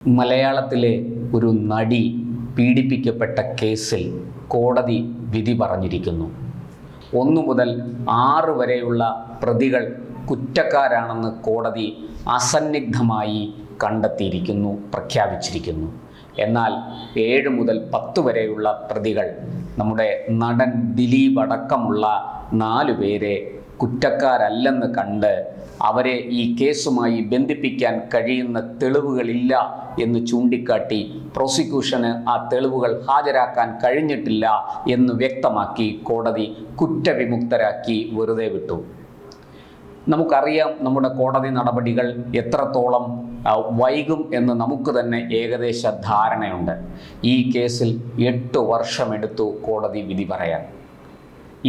മലയാളത്തിലെ ഒരു നടി പീഡിപ്പിക്കപ്പെട്ട കേസിൽ കോടതി വിധി പറഞ്ഞിരിക്കുന്നു. 1 മുതൽ 6 വരെയുള്ള പ്രതികൾ കുറ്റക്കാരാണെന്ന് കോടതി അസന്നിഗ്ധമായി കണ്ടെത്തിയിരിക്കുന്നു, പ്രഖ്യാപിച്ചിരിക്കുന്നു. എന്നാൽ 7 മുതൽ 10 വരെയുള്ള പ്രതികൾ, നമ്മുടെ നടൻ ദിലീപ് അടക്കമുള്ള 4 പേരെ കുറ്റക്കാരല്ലെന്ന് കണ്ട് അവരെ ഈ കേസുമായി ബന്ധിപ്പിക്കാൻ കഴിയുന്ന തെളിവുകളില്ല എന്ന് ചൂണ്ടിക്കാട്ടി പ്രോസിക്യൂഷന് ആ തെളിവുകൾ ഹാജരാക്കാൻ കഴിഞ്ഞിട്ടില്ല എന്ന് വ്യക്തമാക്കി കോടതി കുറ്റവിമുക്തരാക്കി വെറുതെ വിട്ടു. നമുക്കറിയാം നമ്മുടെ കോടതി നടപടികൾ എത്രത്തോളം വൈകും എന്ന് നമുക്ക് തന്നെ ഏകദേശ ധാരണയുണ്ട്. ഈ കേസിൽ 8 വർഷമെടുത്തു കോടതി വിധി പറയാൻ.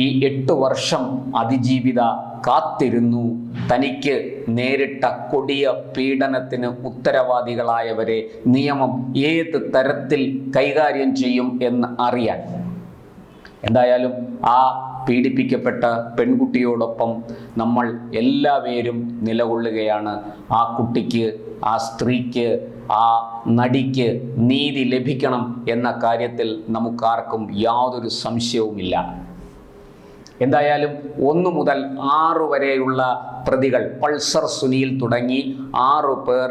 ഈ 8 വർഷം അതിജീവിത കാത്തിരുന്നു. തനിക്ക് നേരിട്ട കൊടിയ പീഡനത്തിന് ഉത്തരവാദികളായവരെ നിയമം ഏത് തരത്തിൽ കൈകാര്യം ചെയ്യും എന്ന് അറിയാൻ. എന്തായാലും ആ പീഡിപ്പിക്കപ്പെട്ട പെൺകുട്ടിയോടൊപ്പം നമ്മൾ എല്ലാവരും നിലകൊള്ളുകയാണ്. ആ കുട്ടിക്ക്, ആ സ്ത്രീക്ക്, ആ നടിക്ക് നീതി ലഭിക്കണം എന്ന കാര്യത്തിൽ നമുക്കാർക്കും യാതൊരു സംശയവുമില്ല. എന്തായാലും 1 മുതൽ 6 വരെയുള്ള പ്രതികൾ, പൾസർ സുനിൽ തുടങ്ങി 6 പേർ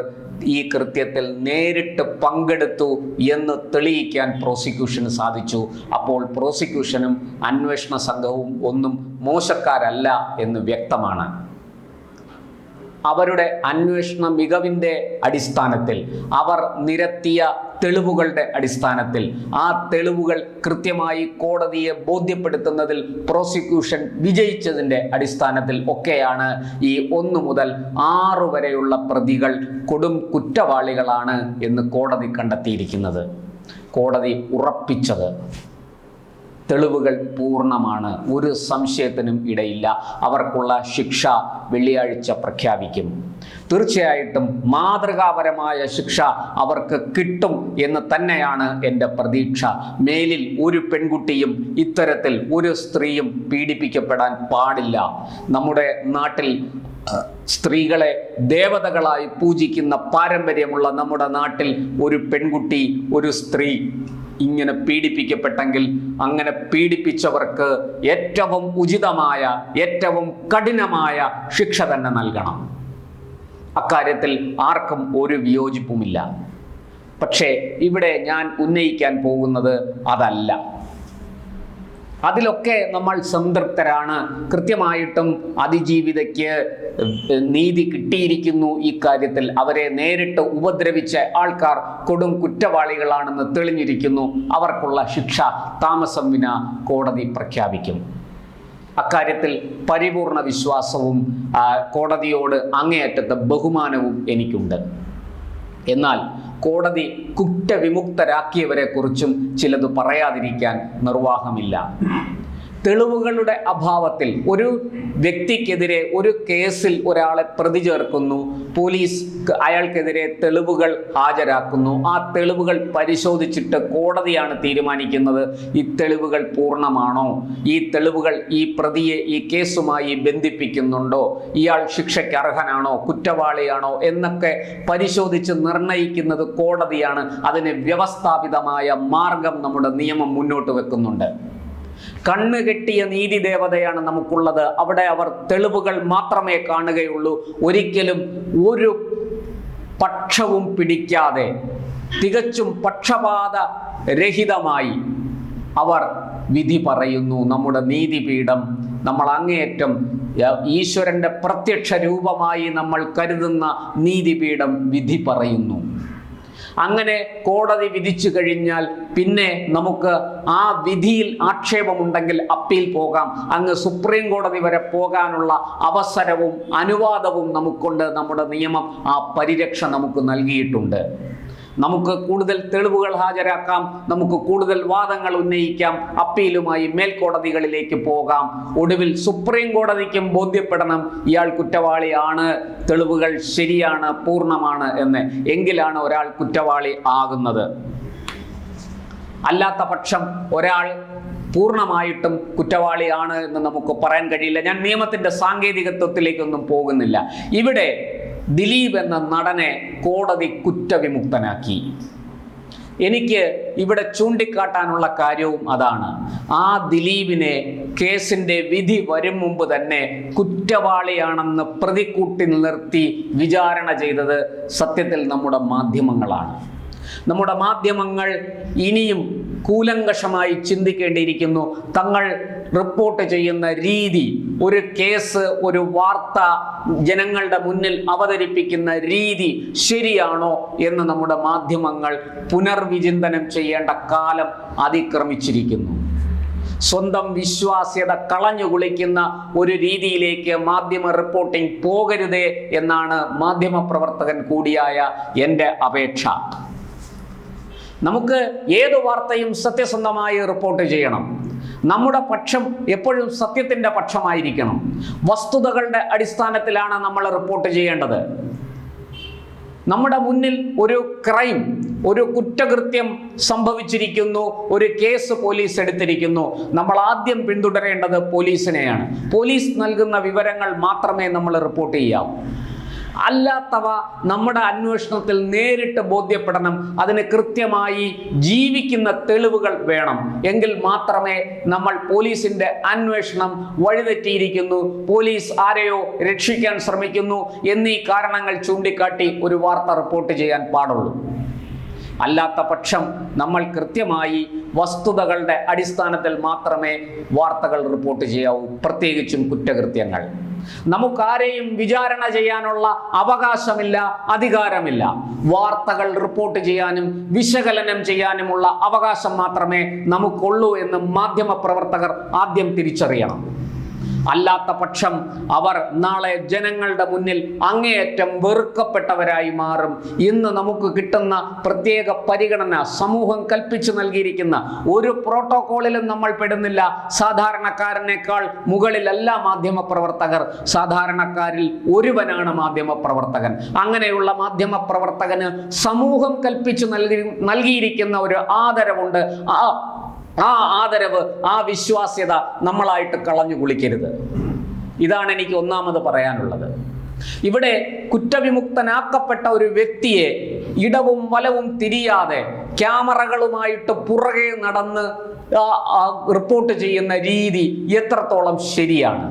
ഈ കൃത്യത്തിൽ നേരിട്ട് പങ്കെടുത്തു എന്ന് തെളിയിക്കാൻ പ്രോസിക്യൂഷന് സാധിച്ചു. അപ്പോൾ പ്രോസിക്യൂഷനും അന്വേഷണ സംഘവും ഒന്നും മോശക്കാരല്ല എന്ന് വ്യക്തമാണ്. അവരുടെ അന്വേഷണ മികവിൻ്റെ അടിസ്ഥാനത്തിൽ, അവർ നിരത്തിയ തെളിവുകളുടെ അടിസ്ഥാനത്തിൽ, ആ തെളിവുകൾ കൃത്യമായി കോടതിയെ ബോധ്യപ്പെടുത്തുന്നതിൽ പ്രോസിക്യൂഷൻ വിജയിച്ചതിൻ്റെ അടിസ്ഥാനത്തിൽ ഒക്കെയാണ് ഈ 1 മുതൽ 6 വരെയുള്ള പ്രതികൾ കൊടും കുറ്റവാളികളാണ് എന്ന് കോടതി കണ്ടെത്തിയിരിക്കുന്നത്. കോടതി ഉറപ്പിച്ചത് തെളിവുകൾ പൂർണ്ണമാണ്, ഒരു സംശയത്തിനും ഇടയില്ല. അവർക്കുള്ള ശിക്ഷ വെള്ളിയാഴ്ച പ്രഖ്യാപിക്കും. തീർച്ചയായിട്ടും മാതൃകാപരമായ ശിക്ഷ അവർക്ക് കിട്ടും എന്ന് തന്നെയാണ് എൻ്റെ പ്രതീക്ഷ. മേലിൽ ഒരു പെൺകുട്ടിയും, ഇത്തരത്തിൽ ഒരു സ്ത്രീയും പീഡിപ്പിക്കപ്പെടാൻ പാടില്ല. നമ്മുടെ നാട്ടിൽ സ്ത്രീകളെ ദേവതകളായി പൂജിക്കുന്ന പാരമ്പര്യമുള്ള നമ്മുടെ നാട്ടിൽ ഒരു പെൺകുട്ടി, ഒരു സ്ത്രീ ഇങ്ങനെ പീഡിപ്പിക്കപ്പെട്ടെങ്കിൽ അങ്ങനെ പീഡിപ്പിച്ചവർക്ക് ഏറ്റവും ഉചിതമായ, ഏറ്റവും കഠിനമായ ശിക്ഷ തന്നെ നൽകണം. അക്കാര്യത്തിൽ ആർക്കും ഒരു വിയോജിപ്പുമില്ല. പക്ഷേ ഇവിടെ ഞാൻ ഉന്നയിക്കാൻ പോകുന്നത് അതല്ല. അതിലൊക്കെ നമ്മൾ സംതൃപ്തരാണ്. കൃത്യമായിട്ടും അതിജീവിതയ്ക്ക് നീതി കിട്ടിയിരിക്കുന്നു. ഈ കാര്യത്തിൽ അവരെ നേരിട്ട് ഉപദ്രവിച്ച ആൾക്കാർ കൊടും കുറ്റവാളികളാണെന്ന് തെളിഞ്ഞിരിക്കുന്നു. അവർക്കുള്ള ശിക്ഷ താമസം വിന കോടതി പ്രഖ്യാപിക്കും. അക്കാര്യത്തിൽ പരിപൂർണ വിശ്വാസവും കോടതിയോട് അങ്ങേയറ്റത്തെ ബഹുമാനവും എനിക്കുണ്ട്. എന്നാൽ കോടതി കുറ്റവിമുക്തരാക്കിയവരെ കുറിച്ചും ചിലത് പറയാതിരിക്കാൻ നിർവാഹമില്ല. തെളിവുകളുടെ അഭാവത്തിൽ ഒരു വ്യക്തിക്കെതിരെ ഒരു കേസിൽ ഒരാളെ പ്രതി ചേർക്കുന്നു, പോലീസ് അയാൾക്കെതിരെ തെളിവുകൾ ഹാജരാക്കുന്നു. ആ തെളിവുകൾ പരിശോധിച്ചിട്ട് കോടതിയാണ് തീരുമാനിക്കുന്നത് ഈ തെളിവുകൾ പൂർണ്ണമാണോ, ഈ തെളിവുകൾ ഈ പ്രതിയെ ഈ കേസുമായി ബന്ധിപ്പിക്കുന്നുണ്ടോ, ഇയാൾ ശിക്ഷയ്ക്ക് അർഹനാണോ, കുറ്റവാളിയാണോ എന്നൊക്കെ പരിശോധിച്ച് നിർണയിക്കുന്നത് കോടതിയാണ്. അതിന് വ്യവസ്ഥാപിതമായ മാർഗം നമ്മുടെ നിയമം മുന്നോട്ട് വെക്കുന്നുണ്ട്. കണ്ണ് കെട്ടിയ നീതി ദേവതയാണ് നമുക്കുള്ളത്. അവിടെ അവർ തെളിവുകൾ മാത്രമേ കാണുകയുള്ളൂ. ഒരിക്കലും ഒരു പക്ഷവും പിടിക്കാതെ, തികച്ചും പക്ഷപാത രഹിതമായി അവർ വിധി പറയുന്നു. നമ്മുടെ നീതിപീഠം, നമ്മൾ അങ്ങേയറ്റം ഈശ്വരൻ്റെ പ്രത്യക്ഷ രൂപമായി നമ്മൾ കരുതുന്ന നീതിപീഠം വിധി പറയുന്നു. അങ്ങനെ കോടതി വിധിച്ചു കഴിഞ്ഞാൽ പിന്നെ നമുക്ക് ആ വിധിയിൽ ആക്ഷേപമുണ്ടെങ്കിൽ അപ്പീൽ പോകാം. അങ്ങ് സുപ്രീം കോടതി വരെ പോകാനുള്ള അവസരവും അനുവാദവും നമുക്കുണ്ട്. നമ്മുടെ നിയമം ആ പരിരക്ഷ നമുക്ക് നൽകിയിട്ടുണ്ട്. നമുക്ക് കൂടുതൽ തെളിവുകൾ ഹാജരാക്കാം, നമുക്ക് കൂടുതൽ വാദങ്ങൾ ഉന്നയിക്കാം, അപ്പീലുമായി മേൽക്കോടതികളിലേക്ക് പോകാം. ഒടുവിൽ സുപ്രീം കോടതിക്കും ബോധ്യപ്പെടണം ഇയാൾ കുറ്റവാളിയാണ്, തെളിവുകൾ ശരിയാണ്, പൂർണ്ണമാണ് എന്ന്. എങ്കിലാണ് ഒരാൾ കുറ്റവാളി ആകുന്നത്. അല്ലാത്ത പക്ഷം ഒരാൾ പൂർണ്ണമായിട്ടും കുറ്റവാളിയാണ് എന്ന് നമുക്ക് പറയാൻ കഴിയില്ല. ഞാൻ നിയമത്തിൻ്റെ സാങ്കേതികത്വത്തിലേക്കൊന്നും പോകുന്നില്ല. ഇവിടെ ദിലീപ് എന്ന നടനെ കോടതി കുറ്റവിമുക്തനാക്കി. എനിക്ക് ഇവിടെ ചൂണ്ടിക്കാട്ടാനുള്ള കാര്യവും അതാണ്. ആ ദിലീപിനെ കേസിൻ്റെ വിധി വരും മുമ്പ് തന്നെ കുറ്റവാളിയാണെന്ന് പ്രതിക്കൂട്ടി നിർത്തി വിചാരണ ചെയ്തത് സത്യത്തിൽ നമ്മുടെ മാധ്യമങ്ങളാണ്. നമ്മുടെ മാധ്യമങ്ങൾ ഇനിയും കൂലങ്കഷമായി ചിന്തിക്കേണ്ടിയിരിക്കുന്നു. തങ്ങൾ റിപ്പോർട്ട് ചെയ്യുന്ന രീതി, ഒരു കേസ്, ഒരു വാർത്ത ജനങ്ങളുടെ മുന്നിൽ അവതരിപ്പിക്കുന്ന രീതി ശരിയാണോ എന്ന് നമ്മുടെ മാധ്യമങ്ങൾ പുനർവിചിന്തനം ചെയ്യേണ്ട കാലം അതിക്രമിച്ചിരിക്കുന്നു. സ്വന്തം വിശ്വാസ്യത കളഞ്ഞു കുളിക്കുന്ന ഒരു രീതിയിലേക്ക് മാധ്യമ റിപ്പോർട്ടിംഗ് പോകരുതേ എന്നാണ് മാധ്യമപ്രവർത്തകൻ കൂടിയായ എൻ്റെ അപേക്ഷ. നമുക്ക് ഏത് വാർത്തയും സത്യസന്ധമായി റിപ്പോർട്ട് ചെയ്യണം. നമ്മുടെ പക്ഷം എപ്പോഴും സത്യത്തിൻ്റെ പക്ഷമായിരിക്കണം. വസ്തുതകളുടെ അടിസ്ഥാനത്തിലാണ് നമ്മൾ റിപ്പോർട്ട് ചെയ്യേണ്ടത്. നമ്മുടെ മുന്നിൽ ഒരു ക്രൈം, ഒരു കുറ്റകൃത്യം സംഭവിച്ചിരിക്കുന്നു, ഒരു കേസ് പോലീസ് എടുത്തിരിക്കുന്നു. നമ്മൾ ആദ്യം പിന്തുടരേണ്ടത് പോലീസിനെയാണ്. പോലീസ് നൽകുന്ന വിവരങ്ങൾ മാത്രമേ നമ്മൾ റിപ്പോർട്ട് ചെയ്യാവൂ. അല്ലാത്തവ നമ്മുടെ അന്വേഷണത്തിൽ നേരിട്ട് ബോധ്യപ്പെടണം. അതിന് കൃത്യമായി ജീവിക്കുന്ന തെളിവുകൾ വേണം. എങ്കിൽ മാത്രമേ നമ്മൾ പോലീസിന്റെ അന്വേഷണം വഴിതെറ്റിയിരിക്കുന്നു, പോലീസ് ആരെയോ രക്ഷിക്കാൻ ശ്രമിക്കുന്നു എന്നീ കാരണങ്ങൾ ചൂണ്ടിക്കാട്ടി ഒരു വാർത്ത റിപ്പോർട്ട് ചെയ്യാൻ പാടുള്ളൂ. അല്ലാത്ത പക്ഷം നമ്മൾ കൃത്യമായി വസ്തുതകളുടെ അടിസ്ഥാനത്തിൽ മാത്രമേ വാർത്തകൾ റിപ്പോർട്ട് ചെയ്യാവൂ, പ്രത്യേകിച്ചും കുറ്റകൃത്യങ്ങൾ. നമുക്കാരെയും വിചാരണ ചെയ്യാനുള്ള അവകാശമില്ല, അധികാരമില്ല. വാർത്തകൾ റിപ്പോർട്ട് ചെയ്യാനും വിശകലനം ചെയ്യാനുമുള്ള അവകാശം മാത്രമേ നമുക്കുള്ളൂ എന്ന് മാധ്യമപ്രവർത്തകർ ആദ്യം തിരിച്ചറിയണം. അല്ലാത്ത പക്ഷം അവർ നാളെ ജനങ്ങളുടെ മുന്നിൽ അങ്ങേയറ്റം വെറുക്കപ്പെട്ടവരായി മാറും. ഇന്ന് നമുക്ക് കിട്ടുന്ന പ്രത്യേക പരിഗണന സമൂഹം കൽപ്പിച്ചു നൽകിയിരിക്കുന്ന ഒരു പ്രോട്ടോകോളിലും നമ്മൾ പെടുന്നില്ല. സാധാരണക്കാരനേക്കാൾ മുകളിലല്ല മാധ്യമപ്രവർത്തകർ. സാധാരണക്കാരിൽ ഒരുവനാണ് മാധ്യമപ്രവർത്തകൻ. അങ്ങനെയുള്ള മാധ്യമപ്രവർത്തകന് സമൂഹം കൽപ്പിച്ചു നൽകിയിരിക്കുന്ന ഒരു ആദരവുണ്ട്. ആ ആദരവ്, ആ വിശ്വാസ്യത നമ്മളായിട്ട് കളഞ്ഞു കുളിക്കരുത്. ഇതാണ് എനിക്ക് ഒന്നാമത് പറയാനുള്ളത്. ഇവിടെ കുറ്റവിമുക്തനാക്കപ്പെട്ട ഒരു വ്യക്തിയെ ഇടവും വലവും തിരിയാതെ ക്യാമറകളുമായിട്ട് പുറകെ നടന്ന് റിപ്പോർട്ട് ചെയ്യുന്ന രീതി എത്രത്തോളം ശരിയാണ്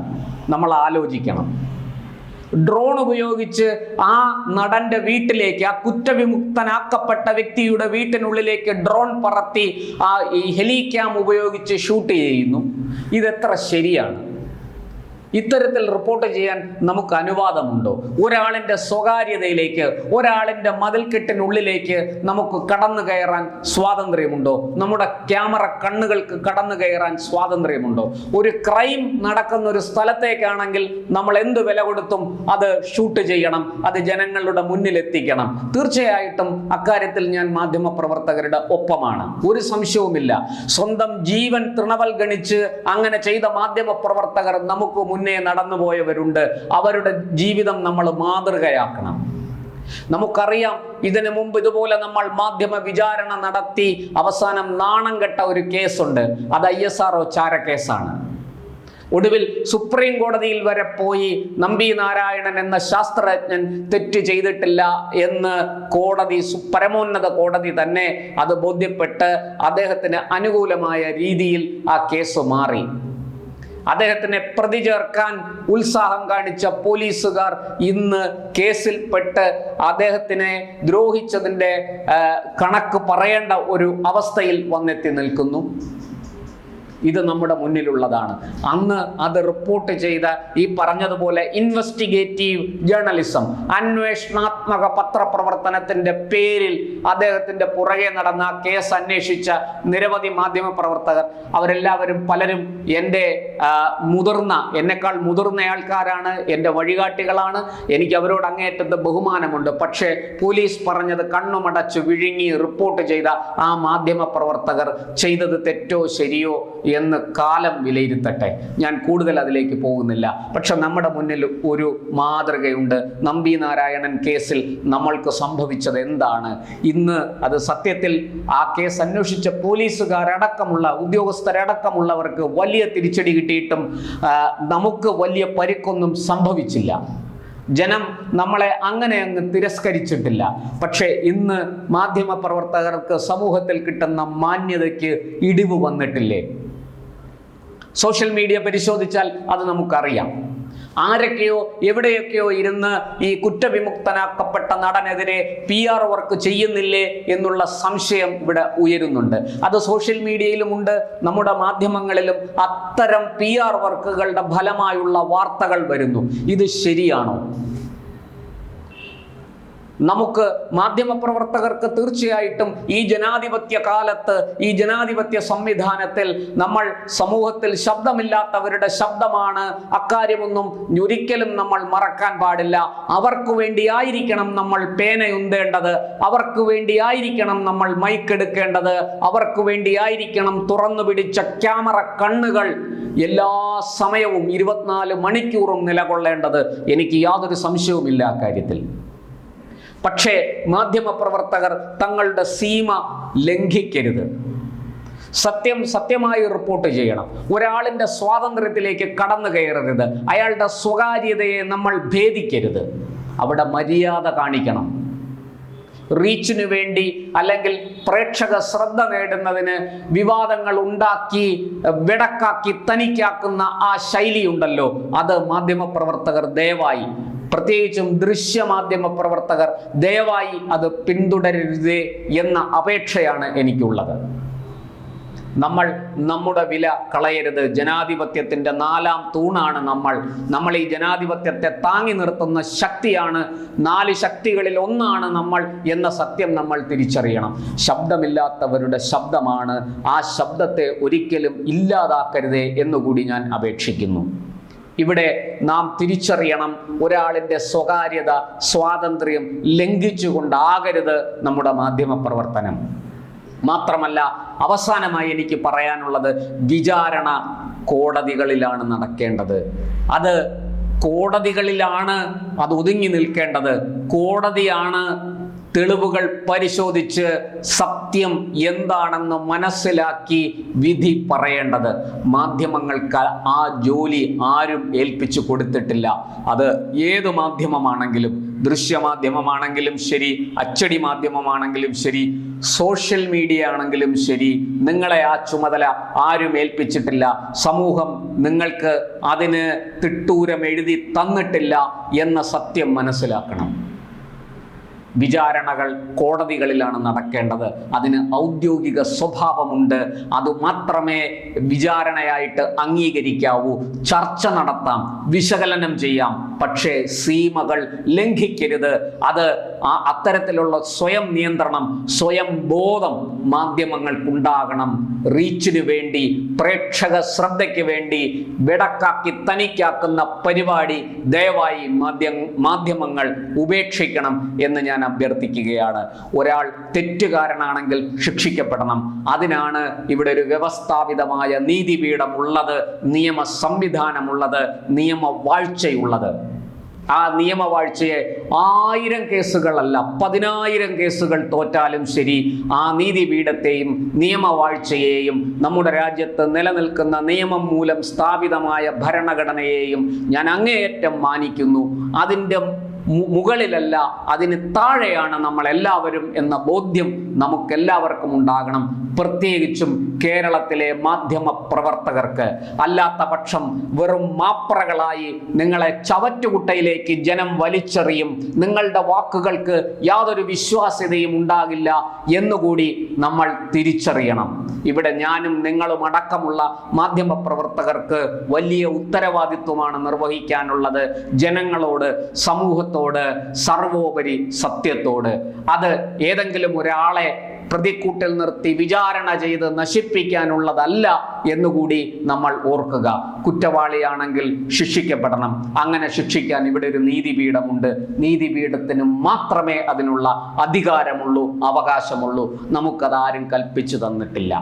നമ്മൾ ആലോചിക്കണം. ഡ്രോൺ ഉപയോഗിച്ച് ആ നടന്റെ വീട്ടിലേക്ക്, ആ കുറ്റവിമുക്തനാക്കപ്പെട്ട വ്യക്തിയുടെ വീട്ടിനുള്ളിലേക്ക് ഡ്രോൺ പറത്തി ഈ ഹെലിക്യാം ഉപയോഗിച്ച് ഷൂട്ട് ചെയ്യുന്നു. ഇതെത്ര ശരിയാണ്? ഇത്തരത്തിൽ റിപ്പോർട്ട് ചെയ്യാൻ നമുക്ക് അനുവാദമുണ്ടോ? ഒരാളിൻ്റെ സ്വകാര്യതയിലേക്ക്, ഒരാളിൻ്റെ മതിൽക്കെട്ടിനുള്ളിലേക്ക് നമുക്ക് കടന്നു കയറാൻ സ്വാതന്ത്ര്യമുണ്ടോ? നമ്മുടെ ക്യാമറ കണ്ണുകൾക്ക് കടന്നു കയറാൻ സ്വാതന്ത്ര്യമുണ്ടോ? ഒരു ക്രൈം നടക്കുന്ന ഒരു സ്ഥലത്തേക്കാണെങ്കിൽ നമ്മൾ എന്ത് വില കൊടുത്തും അത് ഷൂട്ട് ചെയ്യണം, അത് ജനങ്ങളുടെ മുന്നിൽ എത്തിക്കണം. തീർച്ചയായിട്ടും അക്കാര്യത്തിൽ ഞാൻ മാധ്യമപ്രവർത്തകരുടെ ഒപ്പമാണ്, ഒരു സംശയവുമില്ല. സ്വന്തം ജീവൻ തൃണവൽഗണിച്ച് അങ്ങനെ ചെയ്ത മാധ്യമപ്രവർത്തകർ നമുക്ക് മുന്നേ നടന്നുപോയവരുണ്ട്. അവരുടെ ജീവിതം നമ്മൾ മാതൃകയാക്കണം. നമുക്കറിയാം, ഇതിനു മുമ്പ് ഇതുപോലെ നമ്മൾ മാധ്യമ വിചാരണ നടത്തി അവസാനം നാണം കെട്ട ഒരു കേസുണ്ട്. അത് ISRO ചാരക്കേസാണ്. ഒടുവിൽ സുപ്രീം കോടതിയിൽ വരെ പോയി നമ്പി നാരായണൻ എന്ന ശാസ്ത്രജ്ഞൻ തെറ്റ് ചെയ്തിട്ടില്ല എന്ന് കോടതി, പരമോന്നത കോടതി തന്നെ അത് ബോധ്യപ്പെട്ട് അദ്ദേഹത്തിന് അനുകൂലമായ രീതിയിൽ ആ കേസ് മാറി. അദ്ദേഹത്തിനെ പ്രതി ചേർക്കാൻ ഉത്സാഹം കാണിച്ച പോലീസുകാർ ഇന്ന് കേസിൽപ്പെട്ട് അദ്ദേഹത്തിനെ ദ്രോഹിച്ചതിൻ്റെ കണക്ക് പറയേണ്ട ഒരു അവസ്ഥയിൽ വന്നെത്തി നിൽക്കുന്നു. ഇത് നമ്മുടെ മുന്നിലുള്ളതാണ്. അന്ന് അത് റിപ്പോർട്ട് ചെയ്ത ഈ പറഞ്ഞതുപോലെ ഇൻവെസ്റ്റിഗേറ്റീവ് ജേർണലിസം, അന്വേഷണാത്മക പത്രപ്രവർത്തനത്തിൻ്റെ പേരിൽ അദ്ദേഹത്തിൻ്റെ പുറകെ നടന്ന കേസ് അന്വേഷിച്ച നിരവധി മാധ്യമപ്രവർത്തകർ, അവരെല്ലാവരും പലരും എൻ്റെ എന്നെക്കാൾ മുതിർന്ന ആൾക്കാരാണ്, എൻ്റെ വഴികാട്ടികളാണ്. എനിക്ക് അവരോട് അങ്ങേയറ്റത്തെ ബഹുമാനമുണ്ട്. പക്ഷേ പോലീസ് പറഞ്ഞത് കണ്ണുമടച്ച് വിഴുങ്ങി റിപ്പോർട്ട് ചെയ്ത ആ മാധ്യമപ്രവർത്തകർ ചെയ്തത് തെറ്റോ ശരിയോ എന്ന് കാലം വിലയിരുത്തട്ടെ. ഞാൻ കൂടുതൽ അതിലേക്ക് പോകുന്നില്ല. പക്ഷെ നമ്മുടെ മുന്നിൽ ഒരു മാതൃകയുണ്ട്. നമ്പി നാരായണൻ കേസിൽ നമ്മൾക്ക് സംഭവിച്ചത് എന്താണ്? ഇന്ന് അത് സത്യത്തിൽ ആ കേസ് അന്വേഷിച്ച പോലീസുകാരടക്കമുള്ള ഉദ്യോഗസ്ഥരടക്കമുള്ളവർക്ക് വലിയ തിരിച്ചടി കിട്ടിയിട്ടും നമുക്ക് വലിയ പരിക്കൊന്നും സംഭവിച്ചില്ല. ജനം നമ്മളെ അങ്ങനെ അങ്ങ് തിരസ്കരിച്ചിട്ടില്ല. പക്ഷേ ഇന്ന് മാധ്യമപ്രവർത്തകർക്ക് സമൂഹത്തിൽ കിട്ടുന്ന മാന്യതയ്ക്ക് ഇടിവ് വന്നിട്ടില്ലേ? സോഷ്യൽ മീഡിയ പരിശോധിച്ചാൽ അത് നമുക്കറിയാം. ആരൊക്കെയോ എവിടെയൊക്കെയോ ഇരുന്ന് ഈ കുറ്റവിമുക്തനാക്കപ്പെട്ട നടനെതിരെ PR വർക്ക് ചെയ്യുന്നില്ലേ എന്നുള്ള സംശയം ഇവിടെ ഉയരുന്നുണ്ട്. അത് സോഷ്യൽ മീഡിയയിലുമുണ്ട്, നമ്മുടെ മാധ്യമങ്ങളിലും അത്തരം PR വർക്കുകളുടെ ഫലമായുള്ള വാർത്തകൾ വരുന്നു. ഇത് ശരിയാണോ? നമുക്ക് മാധ്യമപ്രവർത്തകർക്ക് തീർച്ചയായിട്ടും ഈ ജനാധിപത്യ കാലത്ത്, ഈ ജനാധിപത്യ സംവിധാനത്തിൽ നമ്മൾ സമൂഹത്തിൽ ശബ്ദമില്ലാത്തവരുടെ ശബ്ദമാണ്. അക്കാര്യമൊന്നും ഒരിക്കലും നമ്മൾ മറക്കാൻ പാടില്ല. അവർക്ക് വേണ്ടിയായിരിക്കണം നമ്മൾ പേനയുന്തേണ്ടത്, അവർക്ക് വേണ്ടിയായിരിക്കണം നമ്മൾ മൈക്കെടുക്കേണ്ടത്, അവർക്ക് വേണ്ടിയായിരിക്കണം തുറന്നു പിടിച്ച ക്യാമറ കണ്ണുകൾ എല്ലാ സമയവും 24 മണിക്കൂറും നിലകൊള്ളേണ്ടത്. എനിക്ക് യാതൊരു സംശയവുമില്ല അക്കാര്യത്തിൽ. പക്ഷേ മാധ്യമപ്രവർത്തകർ തങ്ങളുടെ സീമ ലംഘിക്കരുത്. സത്യം സത്യമായി റിപ്പോർട്ട് ചെയ്യണം. ഒരാളിൻ്റെ സ്വാതന്ത്ര്യത്തിലേക്ക് കടന്നു കയറരുത്. അയാളുടെ സ്വകാര്യതയെ നമ്മൾ ഭേദിക്കരുത്. അവിടെ മര്യാദ കാണിക്കണം. റീച്ചിനു വേണ്ടി അല്ലെങ്കിൽ പ്രേക്ഷക ശ്രദ്ധ നേടുന്നതിന് വിവാദങ്ങൾ ഉണ്ടാക്കി വെടക്കാക്കി തനിക്കാക്കുന്ന ആ ശൈലിയുണ്ടല്ലോ, അത് മാധ്യമപ്രവർത്തകർ ദയവായി, പ്രത്യേകിച്ചും ദൃശ്യമാധ്യമ പ്രവർത്തകർ ദയവായി അത് പിന്തുടരരുതേ എന്ന അപേക്ഷയാണ് എനിക്കുള്ളത്. നമ്മൾ നമ്മുടെ വില കളയരുത്. ജനാധിപത്യത്തിൻ്റെ 4ാം തൂണാണ് നമ്മൾ ഈ ജനാധിപത്യത്തെ താങ്ങി നിർത്തുന്ന ശക്തിയാണ്. 4 ശക്തികളിൽ ഒന്നാണ് നമ്മൾ എന്ന സത്യം നമ്മൾ തിരിച്ചറിയണം. ശബ്ദമില്ലാത്തവരുടെ ശബ്ദമാണ്. ആ ശബ്ദത്തെ ഒരിക്കലും ഇല്ലാതാക്കരുതേ എന്നുകൂടി ഞാൻ അപേക്ഷിക്കുന്നു. ഇവിടെ നാം തിരിച്ചറിയണം, ഒരാളിൻ്റെ സ്വകാര്യത, സ്വാതന്ത്ര്യം ലംഘിച്ചുകൊണ്ടാകരുത് നമ്മുടെ മാധ്യമ പ്രവർത്തനം. മാത്രമല്ല, അവസാനമായി എനിക്ക് പറയാനുള്ളത്, വിചാരണ കോടതികളിലാണ് നടക്കേണ്ടത്. അത് കോടതികളിലാണ് അത് ഒതുങ്ങി നിൽക്കേണ്ടത്. കോടതിയാണ് തെളിവുകൾ പരിശോധിച്ച് സത്യം എന്താണെന്ന് മനസ്സിലാക്കി വിധി പറയേണ്ടത്. മാധ്യമങ്ങൾക്ക് ആ ജോലി ആരും ഏൽപ്പിച്ചു കൊടുത്തിട്ടില്ല. അത് ഏത് മാധ്യമമാണെങ്കിലും, ദൃശ്യമാധ്യമമാണെങ്കിലും ശരി, അച്ചടി മാധ്യമമാണെങ്കിലും ശരി, സോഷ്യൽ മീഡിയ ആണെങ്കിലും ശരി, നിങ്ങളെ ആ ചുമതല ആരും ഏൽപ്പിച്ചിട്ടില്ല. സമൂഹം നിങ്ങൾക്ക് അതിന് തിട്ടൂരം എഴുതി തന്നിട്ടില്ല എന്ന സത്യം മനസ്സിലാക്കണം. വിചാരണകൾ കോടതികളിലാണ് നടക്കേണ്ടത്. അതിന് ഔദ്യോഗിക സ്വഭാവമുണ്ട്. അതുമാത്രമേ വിചാരണയായിട്ട് അംഗീകരിക്കാവൂ. ചർച്ച നടത്താം, വിശകലനം ചെയ്യാം, പക്ഷേ സീമകൾ ലംഘിക്കരുത്. അത് അത്തരത്തിലുള്ള സ്വയം നിയന്ത്രണം, സ്വയം ബോധം മാധ്യമങ്ങൾക്കുണ്ടാകണം. റീച്ചിന് വേണ്ടി, പ്രേക്ഷക ശ്രദ്ധയ്ക്ക് വേണ്ടി വെടക്കാക്കി തനിക്കാക്കുന്ന പരിപാടി ദയവായി മാധ്യമങ്ങൾ ഉപേക്ഷിക്കണം എന്ന് ഞാൻ അഭ്യർത്ഥിക്കുകയാണ്. ഒരാൾ തെറ്റുകാരനാണെങ്കിൽ ശിക്ഷിക്കപ്പെടണം. അതിനാണ് ഇവിടെ ഒരു വ്യവസ്ഥാപിതമായ നീതിപീഠം ഉള്ളത്, നിയമ സംവിധാനമുള്ളത്, നിയമവാഴ്ചയുള്ളത്. ആ നിയമവാഴ്ചയെ 1000 കേസുകളല്ല 10,000 കേസുകൾ തോറ്റാലും ശരി, ആ നീതിപീഠത്തെയും നിയമവാഴ്ചയെയും നമ്മുടെ രാജ്യത്ത് നിലനിൽക്കുന്ന നിയമം മൂലം സ്ഥാപിതമായ ഭരണഘടനയെയും ഞാൻ അങ്ങേയറ്റം മാനിക്കുന്നു. അതിൻ്റെ മുകളിലല്ല, അതിന് താഴെയാണ് നമ്മളെല്ലാവരും എന്ന ബോധ്യം നമുക്കെല്ലാവർക്കും ഉണ്ടാകണം. പ്രത്യേകിച്ചും കേരളത്തിലെ മാധ്യമ പ്രവർത്തകർക്ക്. അല്ലാത്ത പക്ഷം വെറും മാപ്രകളായി നിങ്ങളെ ചവറ്റുകുട്ടയിലേക്ക് ജനം വലിച്ചെറിയും. നിങ്ങളുടെ വാക്കുകൾക്ക് യാതൊരു വിശ്വാസ്യതയും ഉണ്ടാകില്ല എന്നുകൂടി നമ്മൾ തിരിച്ചറിയണം. ഇവിടെ ഞാനും നിങ്ങളും അടക്കമുള്ള മാധ്യമ പ്രവർത്തകർക്ക് വലിയ ഉത്തരവാദിത്വമാണ് നിർവഹിക്കാനുള്ളത്. ജനങ്ങളോട്, സമൂഹത്തോട്, സർവോപരി സത്യത്തോട്. അത് ഏതെങ്കിലും ഒരാളെ പ്രതിക്കൂട്ടിൽ നിർത്തി വിചാരണ ചെയ്ത് നശിപ്പിക്കാനുള്ളതല്ല എന്നുകൂടി നമ്മൾ ഓർക്കുക. കുറ്റവാളിയാണെങ്കിൽ ശിക്ഷിക്കപ്പെടണം. അങ്ങനെ ശിക്ഷിക്കാൻ ഇവിടെ ഒരു നീതിപീഠമുണ്ട്. നീതിപീഠത്തിന് മാത്രമേ അതിനുള്ള അധികാരമുള്ളൂ, അവകാശമുള്ളൂ. നമുക്കതാരും കൽപ്പിച്ചു തന്നിട്ടില്ല.